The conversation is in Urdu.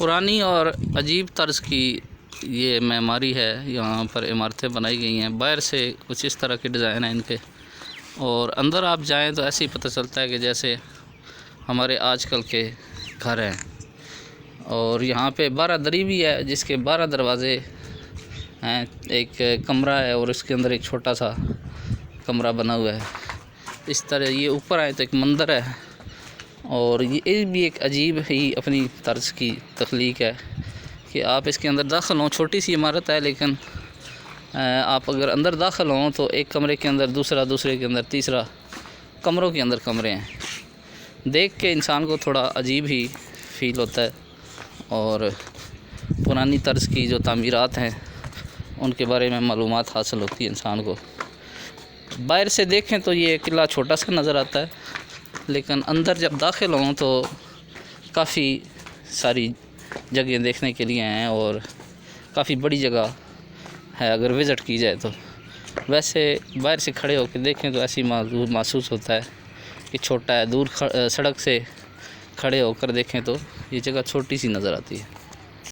پرانی اور عجیب طرز کی یہ معماری ہے، یہاں پر عمارتیں بنائی گئی ہیں، باہر سے کچھ اس طرح کے ڈیزائن ہیں ان کے، اور اندر آپ جائیں تو ایسے ہی پتہ چلتا ہے کہ جیسے ہمارے آج کل کے گھر ہیں۔ اور یہاں پہ 12 دری بھی ہے جس کے 12 دروازے ہیں، ایک کمرہ ہے اور اس کے اندر ایک چھوٹا سا کمرہ بنا ہوا ہے۔ اس طرح یہ اوپر آئے تو ایک مندر ہے، اور یہ بھی ایک عجیب ہی اپنی طرز کی تخلیق ہے کہ آپ اس کے اندر داخل ہوں، چھوٹی سی عمارت ہے لیکن آپ اگر اندر داخل ہوں تو ایک کمرے کے اندر دوسرا، دوسرے کے اندر تیسرا، کمروں کے اندر کمرے ہیں۔ دیکھ کے انسان کو تھوڑا عجیب ہی فیل ہوتا ہے، اور پرانی طرز کی جو تعمیرات ہیں ان کے بارے میں معلومات حاصل ہوتی ہے انسان کو۔ باہر سے دیکھیں تو یہ قلعہ چھوٹا سا نظر آتا ہے، لیکن اندر جب داخل ہوں تو کافی ساری جگہیں دیکھنے کے لیے ہیں، اور کافی بڑی جگہ ہے اگر وزٹ کی جائے تو۔ ویسے باہر سے کھڑے ہو کے دیکھیں تو ایسی محسوس ہوتا ہے کہ چھوٹا ہے، دور سڑک سے کھڑے ہو کر دیکھیں تو یہ جگہ چھوٹی سی نظر آتی ہے۔